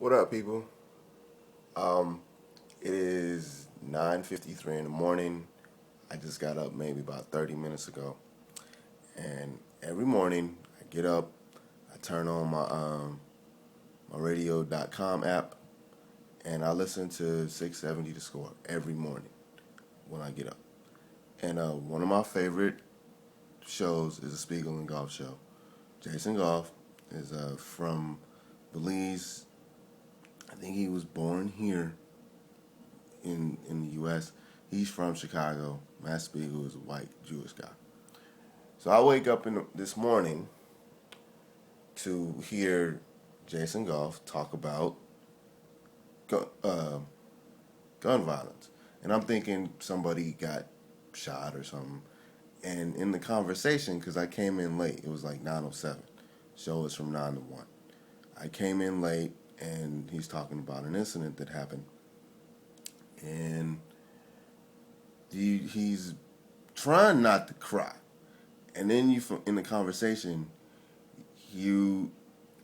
What up, people? It is 9:53 in the morning. I just got up maybe about 30 minutes ago, and every morning I get up, I turn on my radio.com app, and I listen to 670 The Score every morning when I get up. And one of my favorite shows is the Spiegel and Golf Show. Jason Goff is from Belize. I think he was born here in the U.S. He's from Chicago. Matt Spiegel is a white Jewish guy. So I wake up this morning to hear Jason Goff talk about gun violence, and I'm thinking somebody got shot or something. And in the conversation, because I came in late, it was like 9:07. Show was from 9 to 1. I came in late, and he's talking about an incident that happened, and he's trying not to cry. And then in the conversation,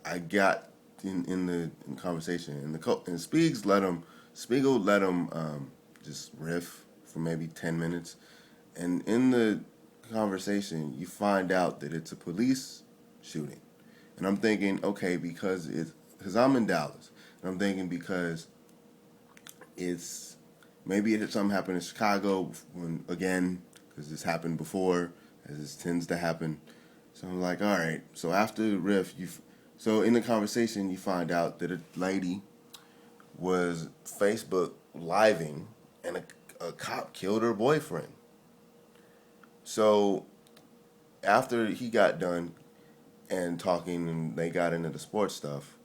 I got in the conversation, and Spiegel let him just riff for maybe 10 minutes, and in the conversation, you find out that it's a police shooting, and I'm thinking, okay, because I'm in Dallas, and I'm thinking because it's maybe something happened in Chicago because this happened before, as this tends to happen. So I'm like, all right. So after the riff, so in the conversation, you find out that a lady was Facebook living, and a cop killed her boyfriend. So after he got done and talking, and they got into the sports stuff,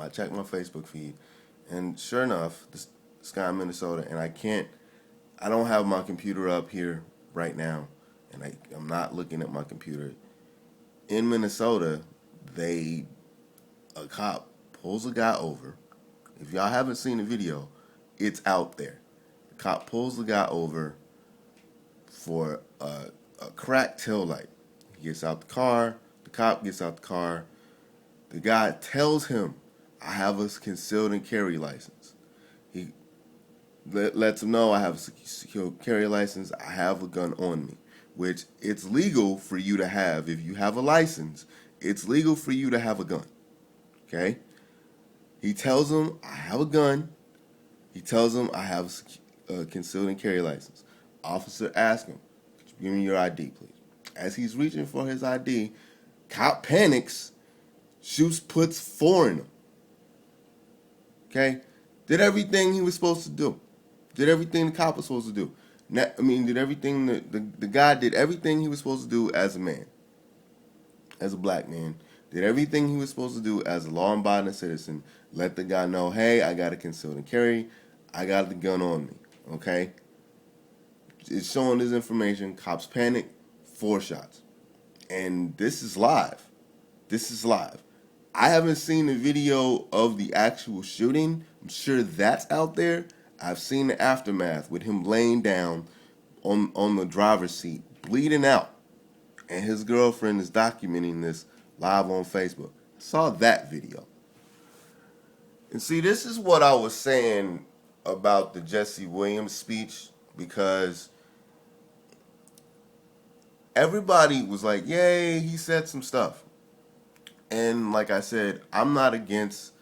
I checked my Facebook feed, and sure enough, this guy in Minnesota, and I don't have my computer up here right now, and I'm not looking at my computer. In Minnesota, a cop pulls a guy over. If y'all haven't seen the video, it's out there. The cop pulls the guy over for a cracked taillight. He gets out the car. The cop gets out the car. The guy tells him, "I have a concealed and carry license." He lets him know, "I have a secure carry license. I have a gun on me," which it's legal for you to have. If you have a license, it's legal for you to have a gun. Okay? He tells him, "I have a gun." He tells him, "I have a concealed and carry license." Officer asks him, "Could you give me your ID, please?" As he's reaching for his ID, cop panics, puts 4 in him. Okay? Did everything he was supposed to do. Did everything the cop was supposed to do. Did everything the guy did everything he was supposed to do as a man, as a black man. Did everything he was supposed to do as a law-abiding citizen. Let the guy know, "Hey, I got a concealed and carry. I got the gun on me." Okay? It's showing this information. Cops panic. 4 shots. And this is live. I haven't seen the video of the actual shooting. I'm sure that's out there. I've seen the aftermath with him laying down on the driver's seat, bleeding out. And his girlfriend is documenting this live on Facebook. I saw that video. And see, this is what I was saying about the Jesse Williams speech, because everybody was like, "Yay, he said some stuff." And like I said, I'm not against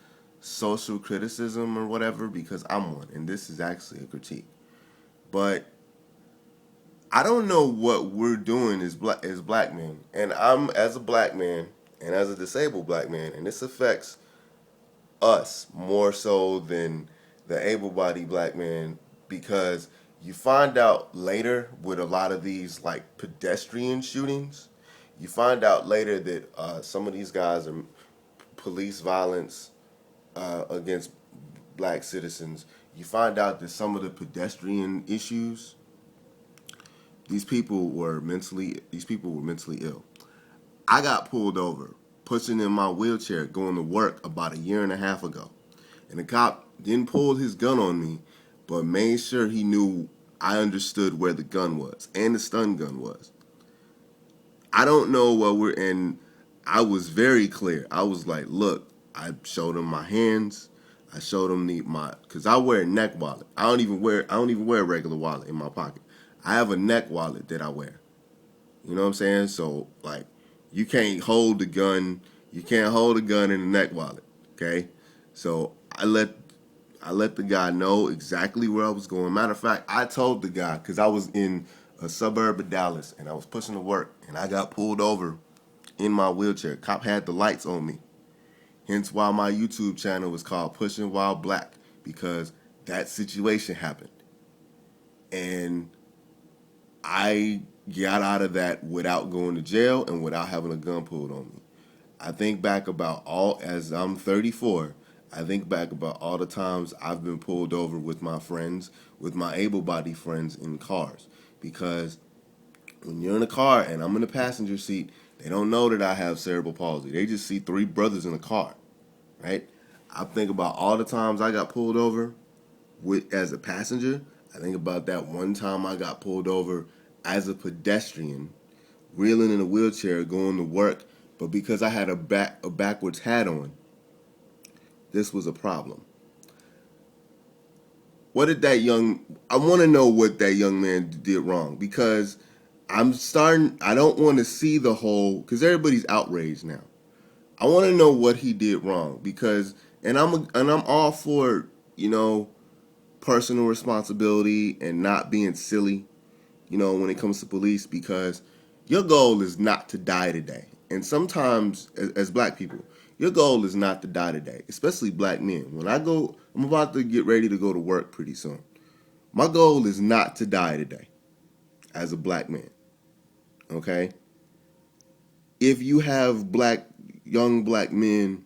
social criticism or whatever, because I'm one, and this is actually a critique. But I don't know what we're doing as black men, and I'm as a black man and as a disabled black man, and this affects us more so than the able-bodied black man, because you find out later with a lot of these like pedestrian shootings, you find out later that some of these guys are police violence against black citizens. You find out that some of the pedestrian issues, these people were mentally ill. I got pulled over, pushing in my wheelchair, going to work about a year and a half ago. And the cop didn't pull his gun on me, but made sure he knew I understood where the gun was and the stun gun was. I don't know what we're in. I was very clear. I was like, "Look, I showed him my hands. I showed him cause I wear a neck wallet. I don't even wear a regular wallet in my pocket. I have a neck wallet that I wear. You know what I'm saying? So like, you can't hold the gun. You can't hold a gun in a neck wallet. Okay. So I let the guy know exactly where I was going. Matter of fact, I told the guy because I was in a suburb of Dallas and I was pushing to work and I got pulled over in my wheelchair. Cop had the lights on me. Hence why my YouTube channel was called Pushing While Black, because that situation happened. And I got out of that without going to jail and without having a gun pulled on me. I think back about as I'm 34, I think back about all the times I've been pulled over with my friends, with my able-bodied friends in cars. Because when you're in a car and I'm in the passenger seat, they don't know that I have cerebral palsy. They just see three brothers in a car, right? I think about all the times I got pulled over as a passenger. I think about that one time I got pulled over as a pedestrian, reeling in a wheelchair, going to work, but because I had a backwards hat on, this was a problem. I want to know what that young man did wrong, because I don't want to see the whole, because everybody's outraged now. I want to know what he did wrong, because, and I'm all for, personal responsibility and not being silly, when it comes to police, because your goal is not to die today. And sometimes, as black people, your goal is not to die today, especially black men. I'm about to get ready to go to work pretty soon. My goal is not to die today as a black man, okay? If you have young black men,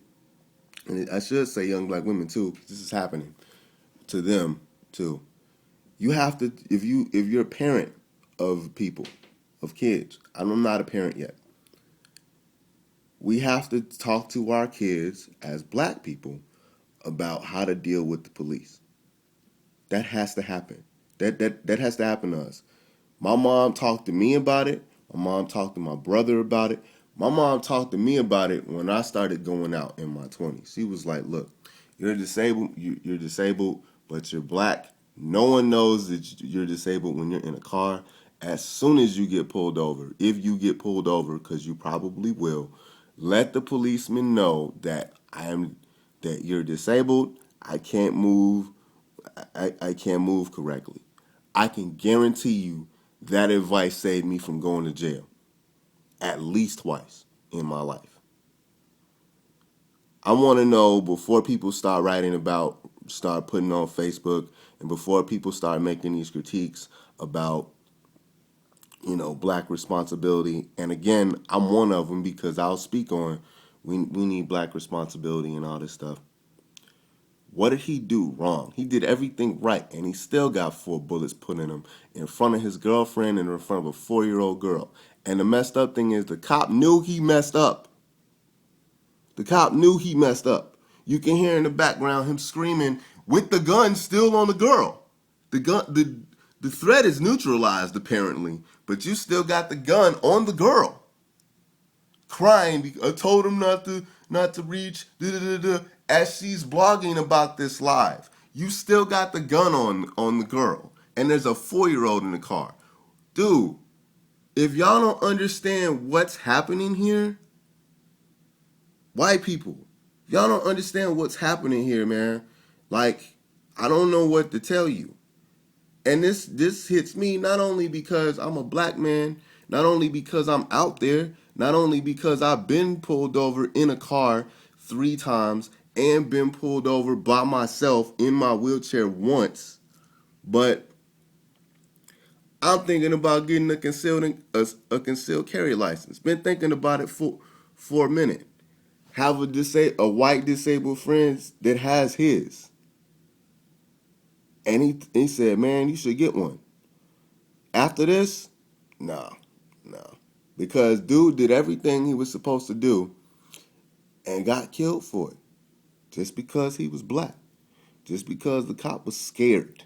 and I should say young black women too, because this is happening to them too. You have to, if you're a parent of people, of kids, I'm not a parent yet. We have to talk to our kids as black people about how to deal with the police. That has to happen. That has to happen to us. My mom talked to me about it. My mom talked to my brother about it. My mom talked to me about it when I started going out in my 20s. She was like, "Look, you're disabled. You're disabled, but you're black. No one knows that you're disabled when you're in a car. As soon as you get pulled over, if you get pulled over, because you probably will, let the policeman know that that you're disabled. I can't move. I can't move correctly. I can guarantee you that advice saved me from going to jail at least twice in my life. I want to know before people start start putting on Facebook, and before people start making these critiques about, black responsibility. And again, I'm one of them, because I'll speak on we need black responsibility and all this stuff. What did he do wrong? He did everything right, and he still got 4 bullets put in him in front of his girlfriend and in front of a 4-year-old girl. And the messed up thing is the cop knew he messed up. The cop knew he messed up. You can hear in the background him screaming with the gun still on the girl. The threat is neutralized apparently, but you still got the gun on the girl. Crying, I told him not to reach, as she's blogging about this live. You still got the gun on the girl, and there's a 4-year-old in the car. Dude, if y'all don't understand what's happening here, white people, y'all don't understand what's happening here, man. Like, I don't know what to tell you. And this hits me not only because I'm a black man, not only because I'm out there, not only because I've been pulled over in a car 3 times and been pulled over by myself in my wheelchair once, but I'm thinking about getting a concealed carry license. Been thinking about it for a minute. Have a white disabled friend that has his. And he said, "Man, you should get one." After this, no. Because dude did everything he was supposed to do and got killed for it. Just because he was black. Just because the cop was scared.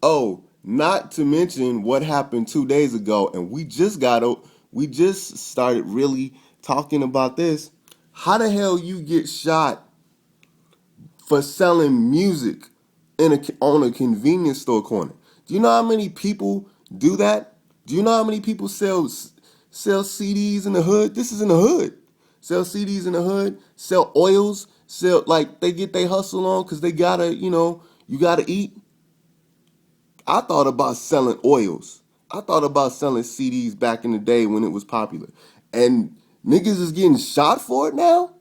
Oh, not to mention what happened 2 days ago, and we just started really talking about this. How the hell you get shot for selling music on a convenience store corner? Do you know how many people do that? Do you know how many people sell CDs in the hood? This is in the hood. Sell CDs in the hood, sell oils, sell, like, they get their hustle on because they gotta, you gotta eat. I thought about selling oils. I thought about selling CDs back in the day when it was popular. And niggas is getting shot for it now?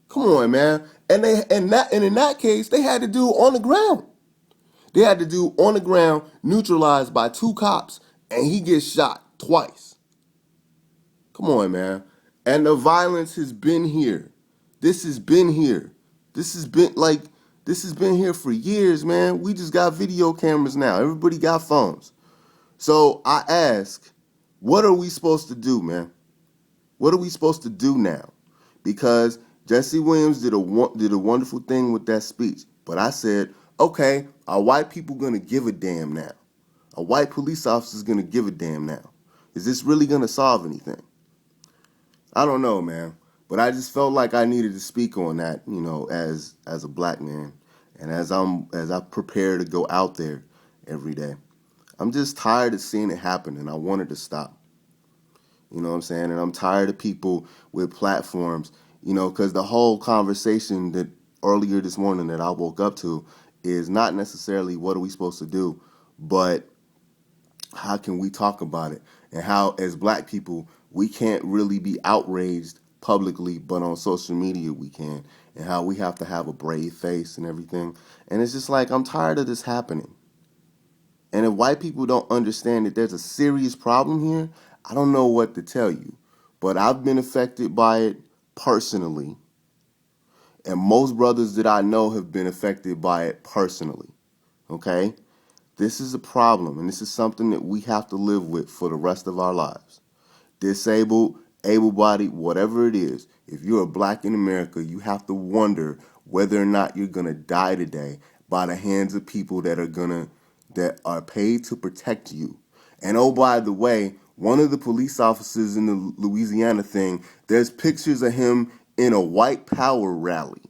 Come on, man. And in that case, they had to do on the ground. They had to do on the ground, neutralized by 2 cops, and he gets shot twice. Come on, man. And the violence has been here. This has been here. This has been like this has been here for years, man. We just got video cameras now. Everybody got phones. So I ask, what are we supposed to do, man? What are we supposed to do now? Because Jesse Williams did a wonderful thing with that speech. But I said, okay, are white people going to give a damn now? Are white police officers going to give a damn now? Is this really going to solve anything? I don't know, man. But I just felt like I needed to speak on that, as a black man, and as I prepare to go out there every day. I'm just tired of seeing it happen, and I wanted to stop. You know what I'm saying? And I'm tired of people with platforms, because the whole conversation that earlier this morning that I woke up to is not necessarily what are we supposed to do, but how can we talk about it? And how, as black people, we can't really be outraged publicly, but on social media we can. And how we have to have a brave face and everything. And it's just like, I'm tired of this happening. And if white people don't understand that there's a serious problem here, I don't know what to tell you. But I've been affected by it personally. And most brothers that I know have been affected by it personally. Okay? This is a problem, and this is something that we have to live with for the rest of our lives. Disabled, able-bodied, whatever it is, if you're a black in America, you have to wonder whether or not you're going to die today by the hands of people that are paid to protect you. And oh, by the way, one of the police officers in the Louisiana thing, there's pictures of him in a white power rally.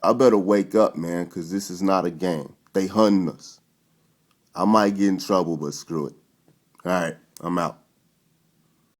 I better wake up, man, because this is not a game. They hunting us. I might get in trouble, but screw it. All right, I'm out.